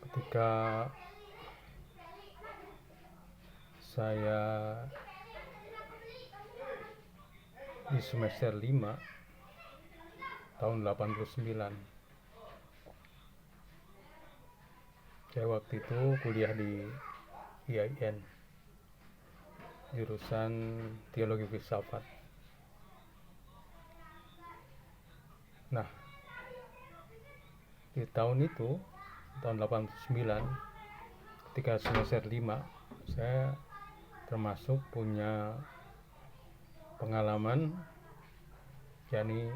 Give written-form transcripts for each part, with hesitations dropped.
Ketika saya di semester 5 tahun 89, saya waktu itu kuliah di IAIN, jurusan Teologi Filsafat. Nah, di tahun itu, tahun 89, ketika semester 5, saya termasuk punya pengalaman, yakni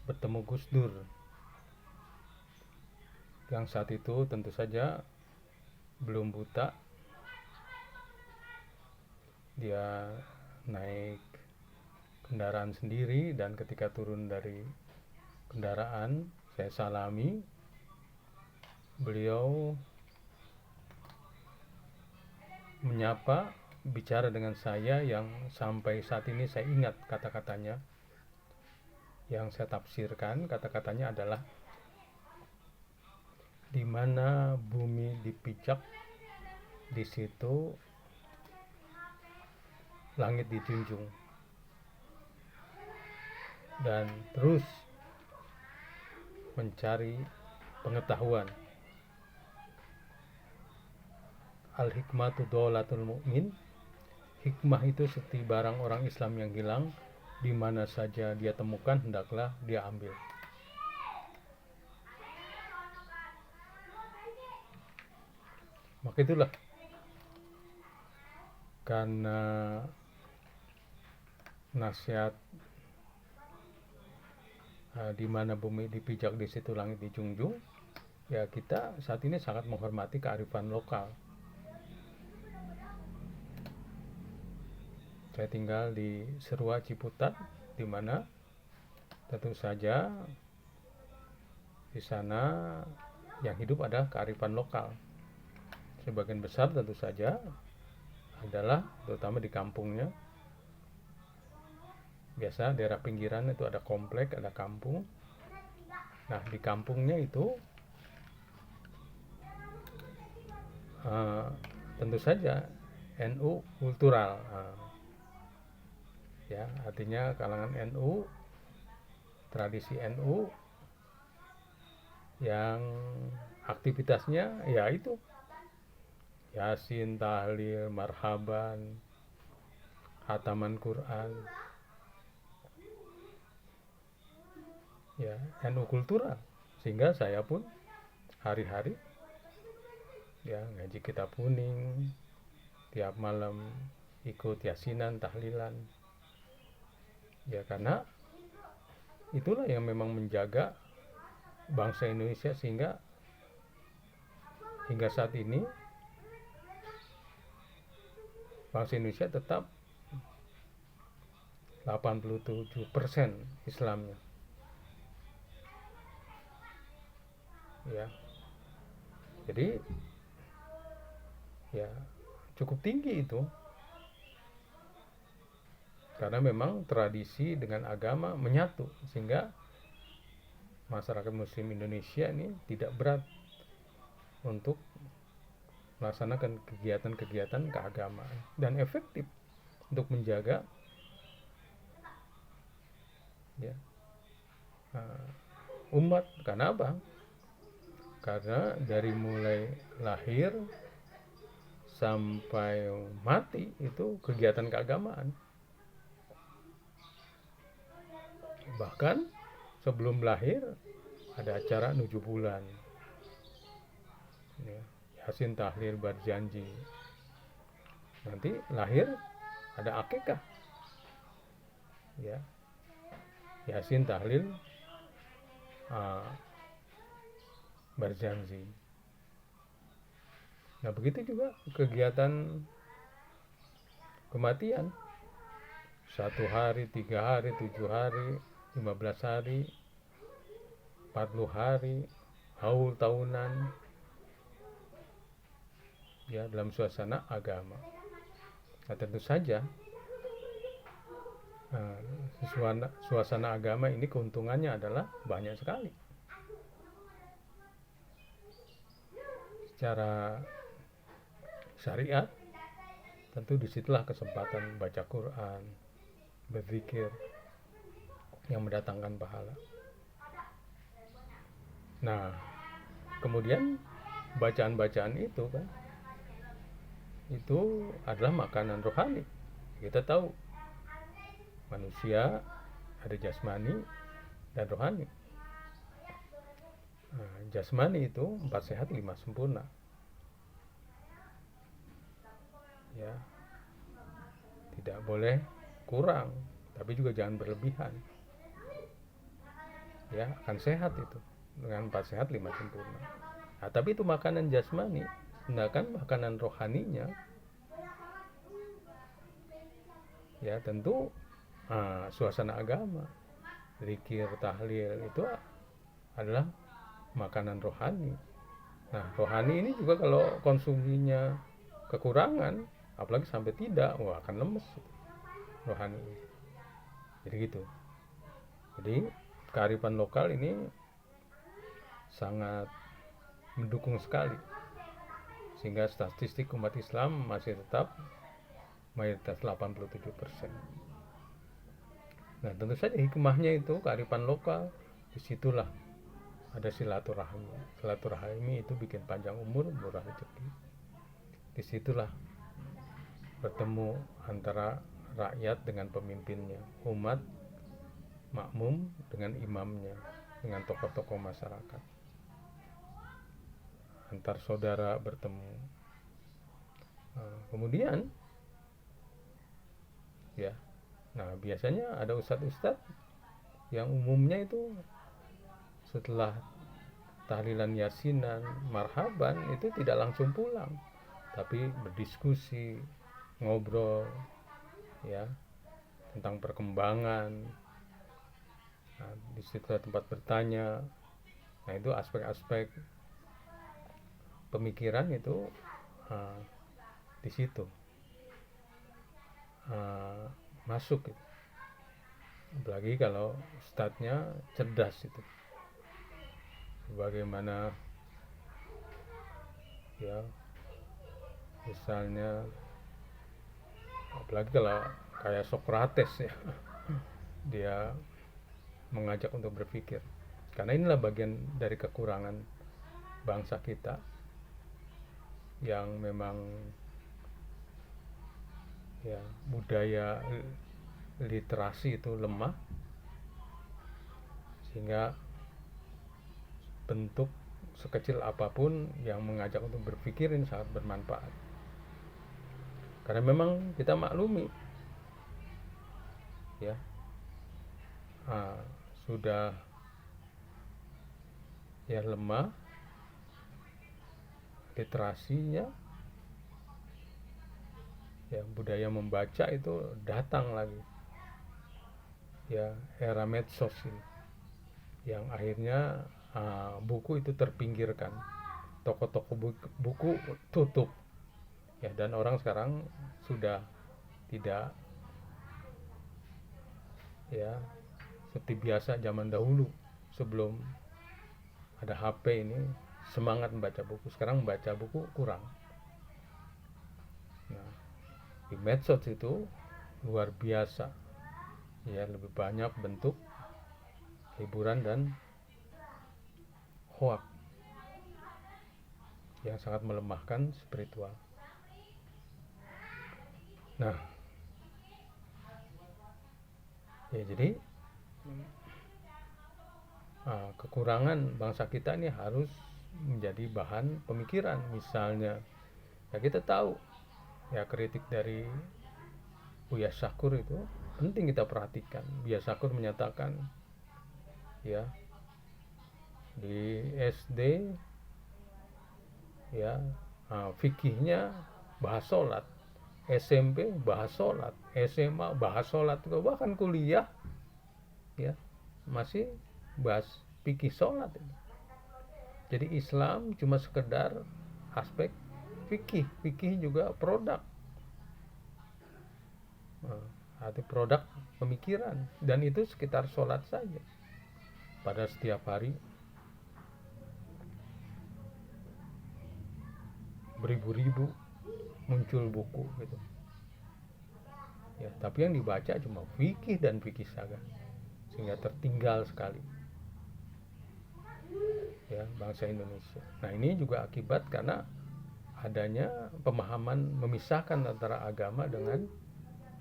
bertemu Gus Dur, yang saat itu tentu saja belum buta. Dia naik kendaraan sendiri, dan ketika turun dari kendaraan, saya salami. Beliau menyapa, bicara dengan saya, yang sampai saat ini saya ingat kata-katanya. Yang saya tafsirkan kata-katanya adalah, di mana bumi dipijak, di situ langit dijunjung. Dan terus mencari pengetahuan. Al-hikmatu dolatul mu'min. Hikmah itu seperti barang orang Islam yang hilang, di mana saja dia temukan, hendaklah dia ambil. Maka itulah, karena nasihat di mana bumi dipijak, di situ langit dijunjung, ya kita saat ini sangat menghormati kearifan lokal. Saya tinggal di Serua Ciputat, di mana tentu saja di sana yang hidup ada kearifan lokal. Sebagian besar tentu saja adalah, terutama di kampungnya, biasa daerah pinggiran itu ada komplek, ada kampung. Nah, di kampungnya itu tentu saja NU kultural. Ya, artinya kalangan NU, tradisi NU, yang aktivitasnya ya itu Yasin, tahlil, marhaban, khataman Quran. Ya, NU kultural. Sehingga saya pun hari-hari ya ngaji kitab kuning, tiap malam ikut yasinan, tahlilan. Ya, karena itulah yang memang menjaga bangsa Indonesia, sehingga hingga saat ini bangsa Indonesia tetap 87% Islamnya. Ya. Jadi ya cukup tinggi itu. Karena memang tradisi dengan agama menyatu, sehingga masyarakat muslim Indonesia ini tidak berat untuk melaksanakan kegiatan-kegiatan keagamaan, dan efektif untuk menjaga ya, umat. Karena apa? Karena dari mulai lahir sampai mati itu kegiatan keagamaan. Bahkan sebelum lahir ada acara 7 bulan, ya, Yasin, tahlil, berjanji. Nanti lahir ada akikah, ya, Yasin, tahlil, berjanji. Nah, begitu juga kegiatan kematian, 1 hari, 3 hari, 7 hari, 15 hari, 40 hari, haul tahunan, ya, dalam suasana agama. Nah, tentu saja Nah, suasana agama ini keuntungannya adalah banyak sekali. Secara syariat, tentu disitulah kesempatan baca Quran, berzikir, yang mendatangkan pahala. Nah, kemudian bacaan-bacaan itu kan, itu adalah makanan rohani. Kita tahu manusia ada jasmani dan rohani. Nah, jasmani itu 4 sehat 5 sempurna. Ya, tidak boleh kurang, tapi juga jangan berlebihan. Ya, akan sehat itu dengan 4 sehat 5 sempurna. Nah, tapi itu makanan jasmani. Sedangkan makanan rohaninya, ya tentu suasana agama, zikir, tahlil itu adalah makanan rohani. Nah, rohani ini juga kalau konsumsinya kekurangan, apalagi sampai tidak, wah akan lemes rohani. Jadi gitu. Jadi kearifan lokal ini sangat mendukung sekali, sehingga statistik umat Islam masih tetap mayoritas 87%. Nah, tentu saja hikmahnya itu kearifan lokal, disitulah ada silaturahmi. Silaturahmi itu bikin panjang umur, murah rezeki. Disitulah bertemu antara rakyat dengan pemimpinnya, umat makmum dengan imamnya, dengan tokoh-tokoh masyarakat, antar saudara bertemu. Kemudian ya, nah biasanya ada ustadz-ustadz yang umumnya itu setelah tahlilan yasinan, marhaban, itu tidak langsung pulang, tapi berdiskusi, ngobrol ya tentang perkembangan. Nah, di situ ada tempat bertanya. Nah, itu aspek-aspek pemikiran itu di situ masuk gitu. Apalagi kalau ustadznya cerdas itu, bagaimana ya, misalnya apalagi kalau kayak Sokrates ya, dia mengajak untuk berpikir, karena inilah bagian dari kekurangan bangsa kita yang memang ya budaya literasi itu lemah, sehingga bentuk sekecil apapun yang mengajak untuk berpikir ini sangat bermanfaat. Karena memang kita maklumi ya, sudah ya lemah literasinya, ya budaya membaca itu datang lagi ya, era medsos ini yang akhirnya buku itu terpinggirkan, toko-toko buku tutup ya, dan orang sekarang sudah tidak ya seperti biasa zaman dahulu sebelum ada HP ini, semangat membaca buku. Sekarang membaca buku kurang. Nah, di medsos itu luar biasa ya, lebih banyak bentuk hiburan dan hoak yang sangat melemahkan spiritual. Nah ya, jadi kekurangan bangsa kita ini harus menjadi bahan pemikiran. Misalnya ya, kita tahu ya kritik dari Buya Syakur itu penting kita perhatikan. Buya Syakur menyatakan ya, di SD ya fikihnya bahas sholat, SMP bahas sholat, SMA bahas sholat, bahkan kuliah ya masih bahas fikih sholat. Jadi Islam cuma sekedar aspek fikih, fikih juga produk. atau produk pemikiran, dan itu sekitar sholat saja. Pada setiap hari beribu-ribu muncul buku gitu ya, tapi yang dibaca cuma fikih dan fikih saga, sehingga tertinggal sekali ya bangsa Indonesia. Nah, ini juga akibat karena adanya pemahaman memisahkan antara agama dengan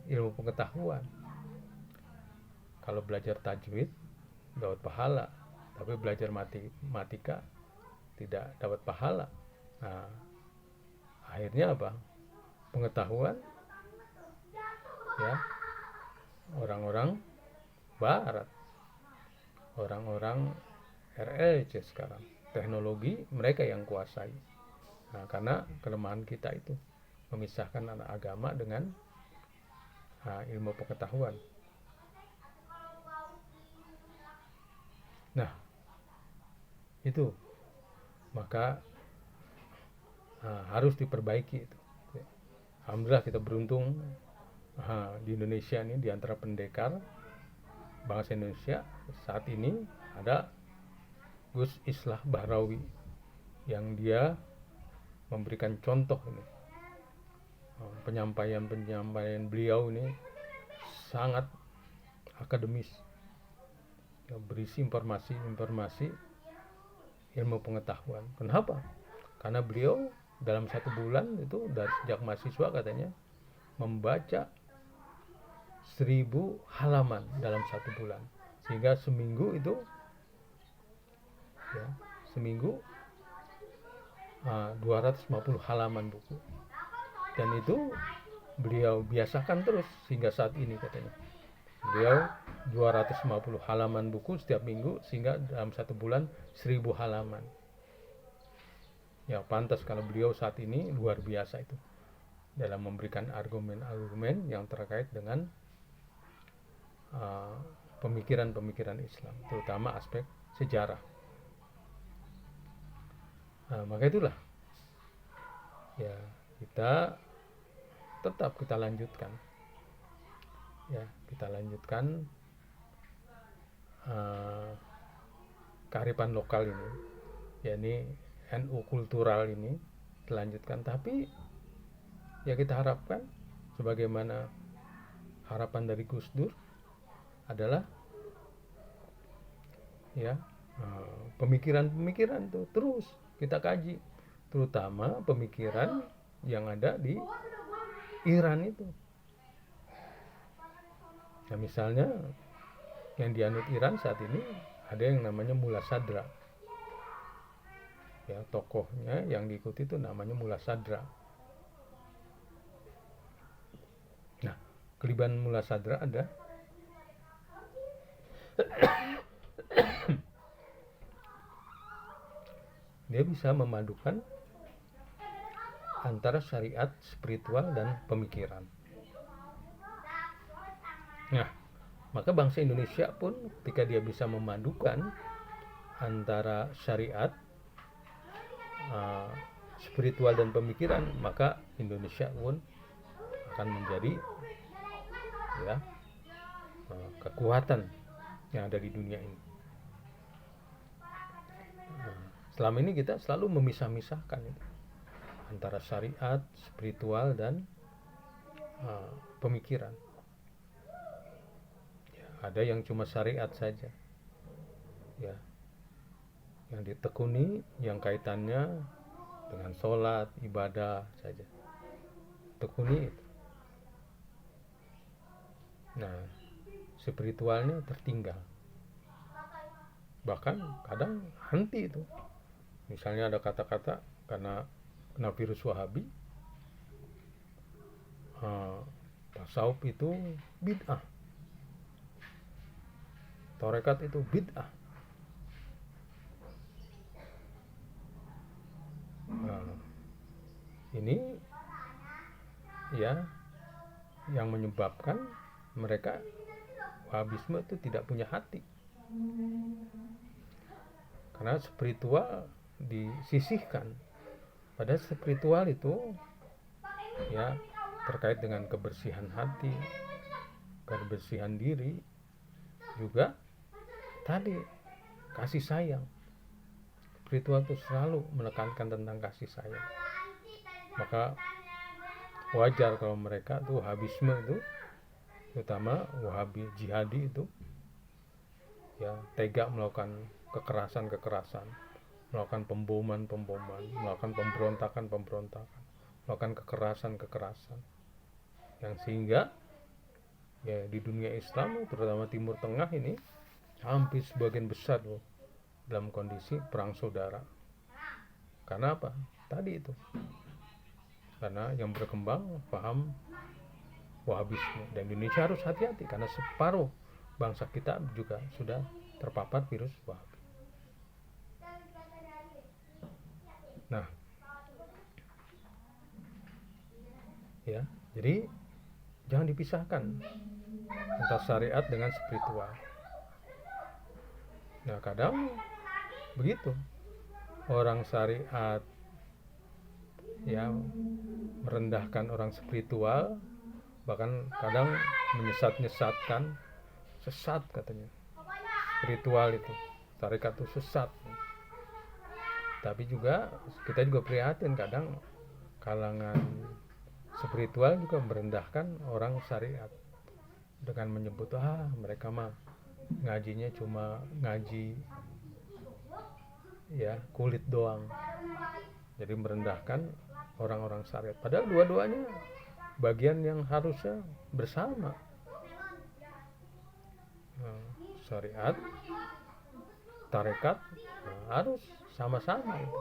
ilmu pengetahuan. Kalau belajar tajwid dapat pahala, tapi belajar matematika tidak dapat pahala. Nah, akhirnya apa? Pengetahuan ya orang-orang barat, orang-orang RLC sekarang, teknologi mereka yang kuasai. Nah, karena kelemahan kita itu memisahkan anak agama dengan ilmu pengetahuan. Nah, itu maka harus diperbaiki itu. Alhamdulillah kita beruntung di Indonesia ini, di antara pendekar bangsa Indonesia saat ini ada Gus Islah Bahrawi yang dia memberikan contoh ini. Penyampaian beliau ini sangat akademis, berisi informasi ilmu pengetahuan. Kenapa? Karena beliau dalam 1 bulan itu, dari sejak mahasiswa katanya, membaca 1000 halaman dalam 1 bulan, sehingga seminggu itu ya, seminggu 250 halaman buku, dan itu beliau biasakan terus sehingga saat ini katanya beliau 250 halaman buku setiap minggu, sehingga dalam 1 bulan 1000 halaman. Ya pantas kalau beliau saat ini luar biasa itu dalam memberikan argumen-argumen yang terkait dengan pemikiran-pemikiran Islam, terutama aspek sejarah. Maka itulah ya, kita tetap lanjutkan ya, kita lanjutkan kearifan lokal ini, yakni NU kultural ini dilanjutkan. Tapi ya kita harapkan, sebagaimana harapan dari Gus Dur, adalah ya pemikiran-pemikiran itu terus kita kaji, terutama pemikiran yang ada di Iran itu. Nah, misalnya yang dianut Iran saat ini ada yang namanya Mullah Sadra. Ya, tokohnya yang diikuti itu namanya Mullah Sadra. Nah, kelebihan Mullah Sadra ada dia bisa memadukan antara syariat, spiritual, dan pemikiran. Nah, maka bangsa Indonesia pun ketika dia bisa memadukan antara syariat, spiritual, dan pemikiran, maka Indonesia pun akan menjadi ya kekuatan yang ada di dunia ini. Selama ini kita selalu memisah-misahkan itu, antara syariat, spiritual, dan pemikiran. Ya, ada yang cuma syariat saja, ya, yang ditekuni, yang kaitannya dengan sholat, ibadah saja, tekuni itu. Nah, spiritualnya tertinggal, bahkan kadang henti itu. Misalnya ada kata-kata karena kena virus Wahabi, tasawuf itu bid'ah, tarekat itu bid'ah. Ini ya yang menyebabkan mereka Wahabisme itu tidak punya hati, karena spiritual disisihkan. Padahal spiritual itu ya terkait dengan kebersihan hati, kebersihan diri, juga tadi kasih sayang. Spiritual itu selalu menekankan tentang kasih sayang. Maka wajar kalau mereka tuh Wahabisme itu, terutama Wahabi jihadi itu, ya tega melakukan kekerasan, melakukan pemboman, melakukan pemberontakan, melakukan kekerasan, yang sehingga ya di dunia Islam, terutama Timur Tengah ini, hampir sebagian besar loh dalam kondisi perang saudara. Karena apa? Tadi itu. Karena yang berkembang paham Wahabisme, dan Indonesia harus hati-hati karena separuh bangsa kita juga sudah terpapar virus Wahabi. Nah, ya, jadi jangan dipisahkan antara syariat dengan spiritual. Nah, kadang begitu orang syariat ya merendahkan orang spiritual, bahkan kadang menyesatkan, sesat katanya. Spiritual itu, syariat itu sesat. Tapi juga kita juga prihatin kadang kalangan spiritual juga merendahkan orang syariat dengan menyebut mereka mah ngajinya cuma ngaji ya kulit doang. Jadi merendahkan orang-orang syariat, padahal dua-duanya bagian yang harusnya bersama. Syariat, tarekat harus sama-sama itu.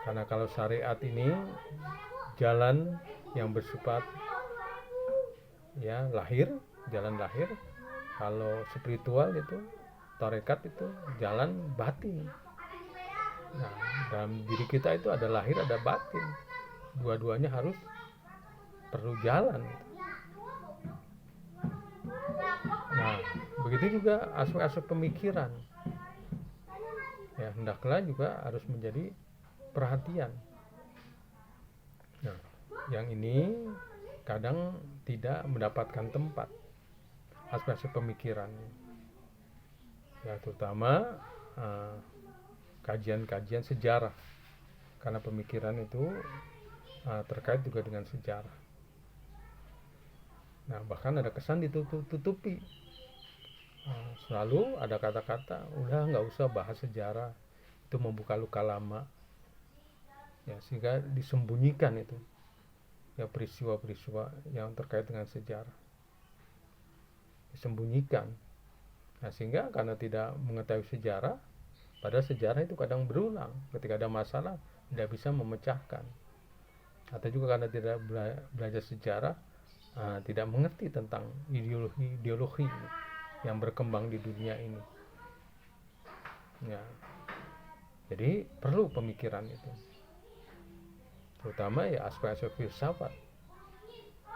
Karena kalau syariat ini jalan yang bersifat ya jalan lahir, kalau spiritual itu, tarekat itu jalan batin. Nah, dalam diri kita itu ada lahir, ada batin. Dua-duanya harus perlu jalan. Nah, begitu juga aspek-aspek pemikiran. Ya, hendaklah juga harus menjadi perhatian. Nah, yang ini kadang tidak mendapatkan tempat, aspek-aspek pemikiran. Ya, terutama kajian-kajian sejarah, karena pemikiran itu terkait juga dengan sejarah. Nah, bahkan ada kesan ditutupi. Selalu ada kata-kata, udah nggak usah bahas sejarah, itu membuka luka lama. Ya, sehingga disembunyikan itu ya peristiwa-peristiwa yang terkait dengan sejarah, disembunyikan. Nah, sehingga karena tidak mengetahui sejarah, padahal sejarah itu kadang berulang, ketika ada masalah tidak bisa memecahkan. Atau juga karena tidak belajar sejarah, tidak mengerti tentang ideologi yang berkembang di dunia ini. Ya, jadi perlu pemikiran itu, terutama ya aspek-aspek filsafat.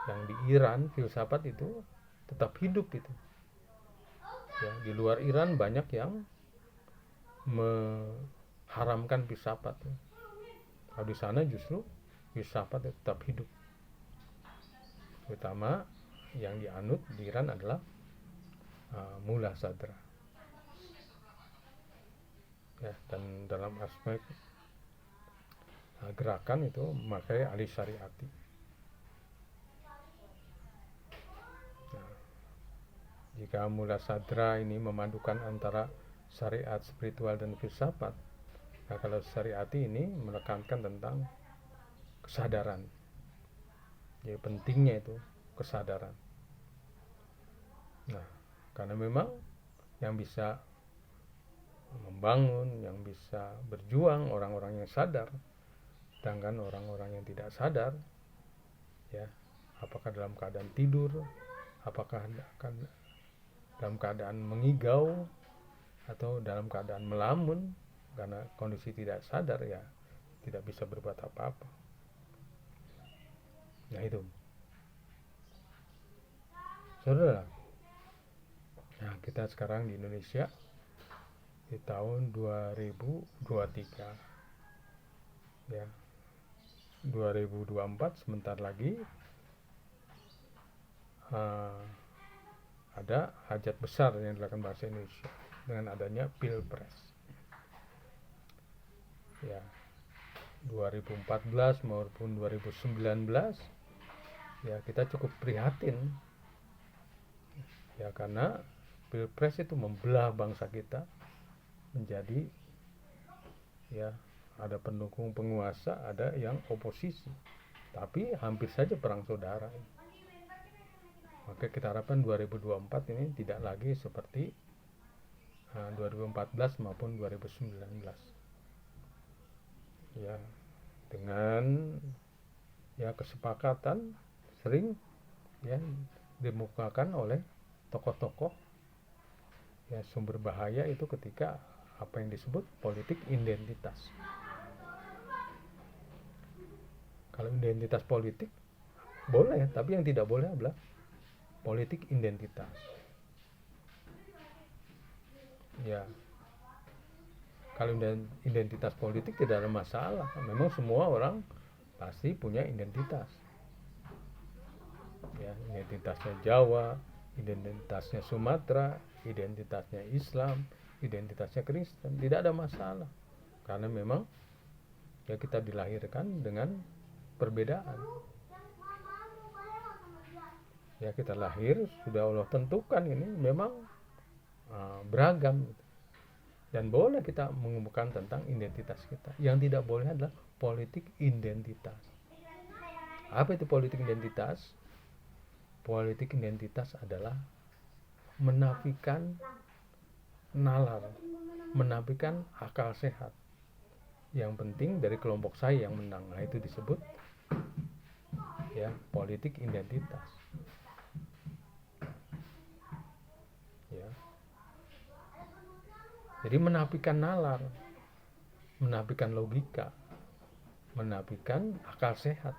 Yang di Iran filsafat itu tetap hidup itu. Ya, di luar Iran banyak yang mengharamkan filsafat. Kalau di sana justru filsafat tetap hidup. Terutama yang dianut di Iran adalah Mullah Sadra. Ya, dan dalam aspek gerakan itu memakai Ali Syariati. Nah, jika Mullah Sadra ini memadukan antara syariat, spiritual, dan filsafat, nah kalau Syariati ini menekankan tentang kesadaran. Jadi pentingnya itu kesadaran. Nah, karena memang yang bisa membangun, yang bisa berjuang orang-orang yang sadar, sedangkan orang-orang yang tidak sadar, ya, apakah dalam keadaan tidur, apakah akan dalam keadaan mengigau, atau dalam keadaan melamun karena kondisi tidak sadar, ya tidak bisa berbuat apa-apa. Nah itu, saudara. Nah, kita sekarang di Indonesia di tahun 2023, ya, 2024 sebentar lagi ada hajat besar yang dilakukan bangsa Indonesia dengan adanya Pilpres. Ya, 2014 maupun 2019 ya kita cukup prihatin ya, karena Pilpres itu membelah bangsa kita menjadi ya, ada pendukung penguasa, ada yang oposisi, tapi hampir saja perang saudara. Maka kita harapkan 2024 ini tidak lagi seperti 2014 maupun 2019 ya, dengan ya kesepakatan sering ya dimukakan oleh tokoh-tokoh ya, sumber bahaya itu ketika apa yang disebut politik identitas. Kalau identitas politik boleh, tapi yang tidak boleh adalah politik identitas. Ya, kalau identitas politik tidak ada masalah. Memang semua orang pasti punya identitas. Ya, identitasnya Jawa, identitasnya Sumatera, identitasnya Islam, identitasnya Kristen, tidak ada masalah. Karena memang ya kita dilahirkan dengan perbedaan. Ya, kita lahir sudah Allah tentukan ini memang beragam gitu. Dan boleh kita mengumumkan tentang identitas kita. Yang tidak boleh adalah politik identitas. Apa itu politik identitas? Politik identitas adalah menafikan nalar, menafikan akal sehat. Yang penting dari kelompok saya yang menang. Nah, itu disebut ya politik identitas. Ya. Jadi menafikan nalar, menafikan logika, menafikan akal sehat.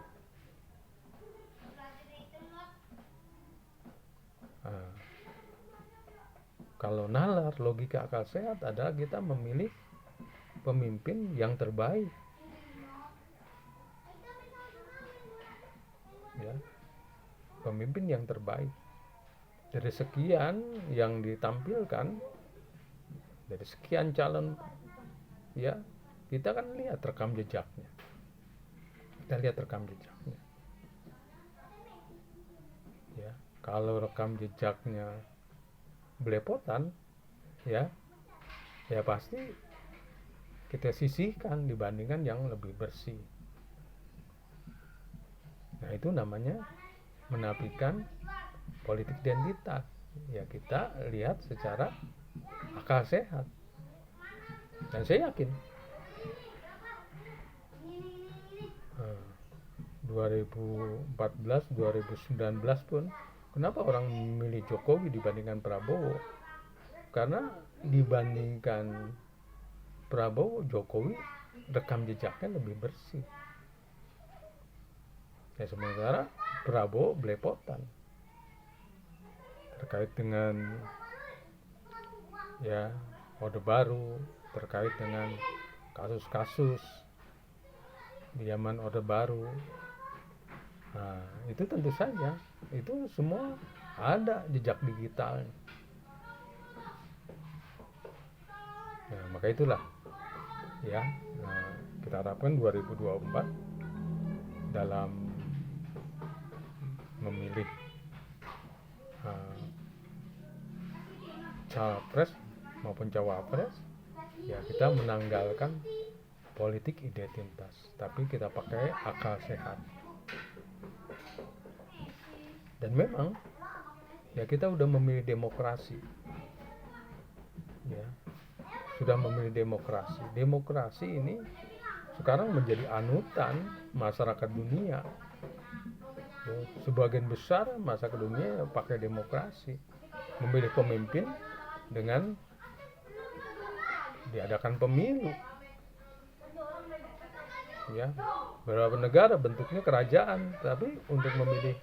Nah, kalau nalar, logika, akal sehat adalah kita memilih pemimpin yang terbaik. Ya, pemimpin yang terbaik. Dari sekian yang ditampilkan, dari sekian calon, ya kita kan lihat rekam jejaknya. Kita lihat rekam jejaknya. Ya, kalau rekam jejaknya belepotan, ya pasti kita sisihkan dibandingkan yang lebih bersih. Nah, itu namanya menafikan politik identitas. Ya, kita lihat secara akal sehat. Dan saya yakin 2014, 2019 pun kenapa orang memilih Jokowi dibandingkan Prabowo? Karena dibandingkan Prabowo, Jokowi rekam jejaknya lebih bersih. Ya, sementara Prabowo belepotan terkait dengan ya Orde Baru, terkait dengan kasus-kasus di zaman Orde Baru. Nah, itu tentu saja itu semua ada jejak digital. Nah, maka itulah ya, kita harapkan 2024 dalam memilih capres maupun cawapres ya kita menanggalkan politik identitas, tapi kita pakai akal sehat. Dan memang ya kita udah memilih demokrasi, ya sudah memilih demokrasi. Demokrasi ini sekarang menjadi anutan masyarakat dunia. Ya, sebagian besar masyarakat dunia pakai demokrasi, memilih pemimpin dengan diadakan pemilu. Ya, beberapa negara bentuknya kerajaan, tapi untuk memilih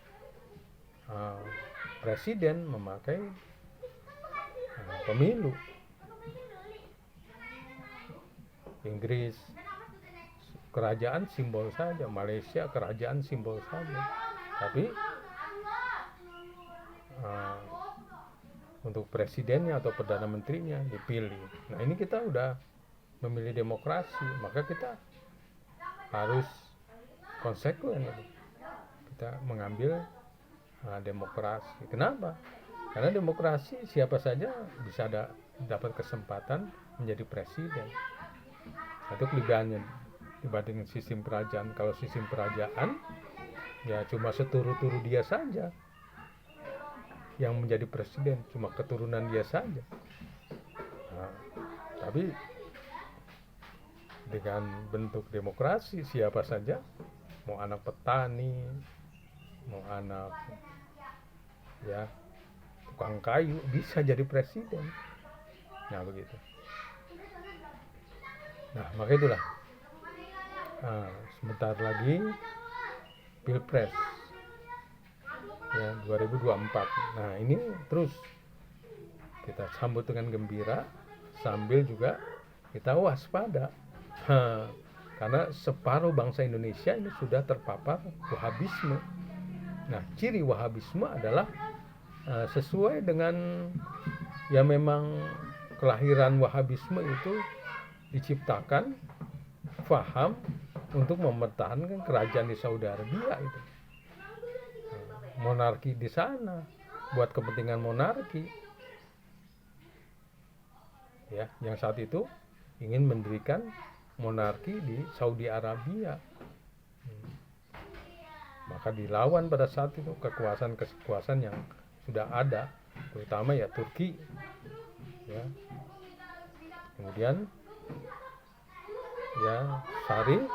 presiden memakai pemilu. Inggris kerajaan simbol saja, Malaysia kerajaan simbol saja, tapi untuk presidennya atau perdana menterinya dipilih. Nah ini kita udah memilih demokrasi, maka kita harus konsekuen. Kita mengambil demokrasi. Kenapa? Karena demokrasi siapa saja bisa dapat kesempatan menjadi presiden. Itu kelebihannya dibanding sistem kerajaan. Kalau sistem kerajaan ya cuma seturu-turu dia saja yang menjadi presiden, cuma keturunan dia saja. Nah, tapi dengan bentuk demokrasi siapa saja, mau anak petani, mau anak ya tukang kayu bisa jadi presiden. Nah begitu. Nah maka itulah sebentar lagi Pilpres ya 2024. Nah ini terus kita sambut dengan gembira sambil juga kita waspada karena separuh bangsa Indonesia ini sudah terpapar Wahabisme. Nah ciri Wahabisme adalah sesuai dengan ya memang kelahiran Wahabisme itu diciptakan faham untuk mempertahankan kerajaan di Saudi Arabia itu. Monarki di sana buat kepentingan monarki. Ya, yang saat itu ingin mendirikan monarki di Saudi Arabia. Maka dilawan pada saat itu kekuasaan yang sudah ada, terutama ya Turki. Ya. Kemudian ya Syarif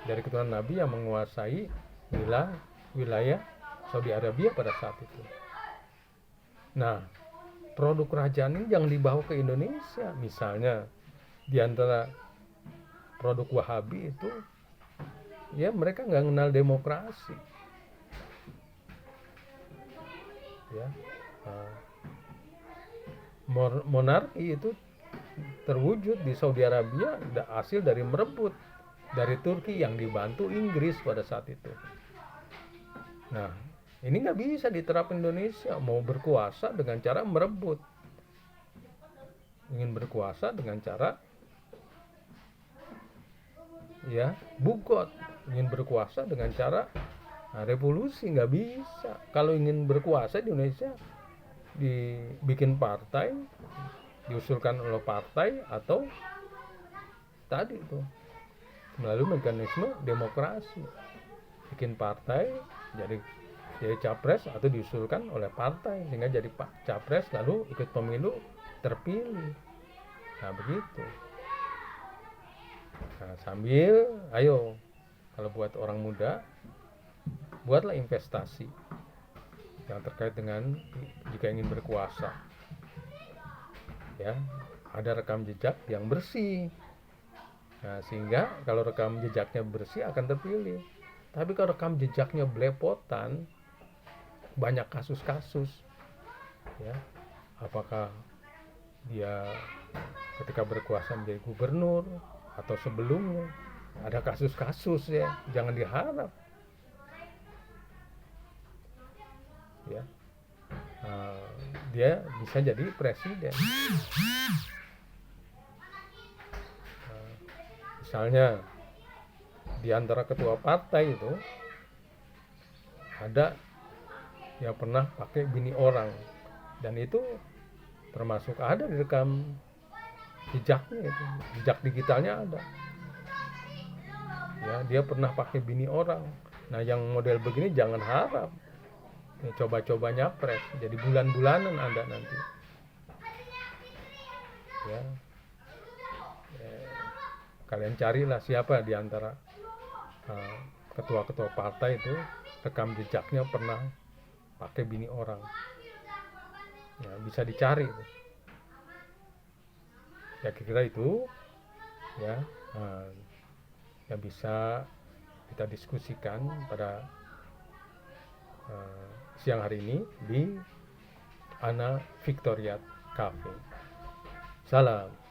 dari keturunan Nabi yang menguasai wilayah Saudi Arabia pada saat itu. Nah, produk kerajaan ini yang dibawa ke Indonesia, misalnya di antara produk Wahabi itu, ya mereka nggak kenal demokrasi. Ya, monarki itu terwujud di Saudi Arabia hasil dari merebut dari Turki yang dibantu Inggris pada saat itu. Nah, ini nggak bisa diterapkan Indonesia, mau berkuasa dengan cara merebut, ingin berkuasa dengan cara ya bugot, ingin berkuasa dengan cara revolusi, nggak bisa. Kalau ingin berkuasa di Indonesia dibikin partai, diusulkan oleh partai atau tadi itu melalui mekanisme demokrasi, bikin partai jadi capres atau diusulkan oleh partai sehingga jadi capres lalu ikut pemilu terpilih. Nah begitu. Nah, sambil ayo kalau buat orang muda buatlah investasi yang terkait dengan jika ingin berkuasa. Ya, ada rekam jejak yang bersih. Nah, sehingga kalau rekam jejaknya bersih akan terpilih. Tapi kalau rekam jejaknya belepotan, banyak kasus-kasus, ya, apakah dia ketika berkuasa menjadi gubernur atau sebelumnya ada kasus-kasus, ya, jangan diharap, ya, dia bisa jadi presiden. Misalnya di antara ketua partai itu ada yang pernah pakai bini orang, dan itu termasuk ada di rekam jejaknya, itu jejak digitalnya ada, ya, dia pernah pakai bini orang. Nah yang model begini jangan harap ya, coba-coba nyapres jadi bulan-bulanan Anda nanti, ya. Kalian carilah siapa di antara ketua-ketua partai itu rekam jejaknya pernah pakai bini orang, ya, bisa dicari, ya, kira-kira itu, ya, yang bisa kita diskusikan pada siang hari ini di Ana Victoriat Cafe. Salam.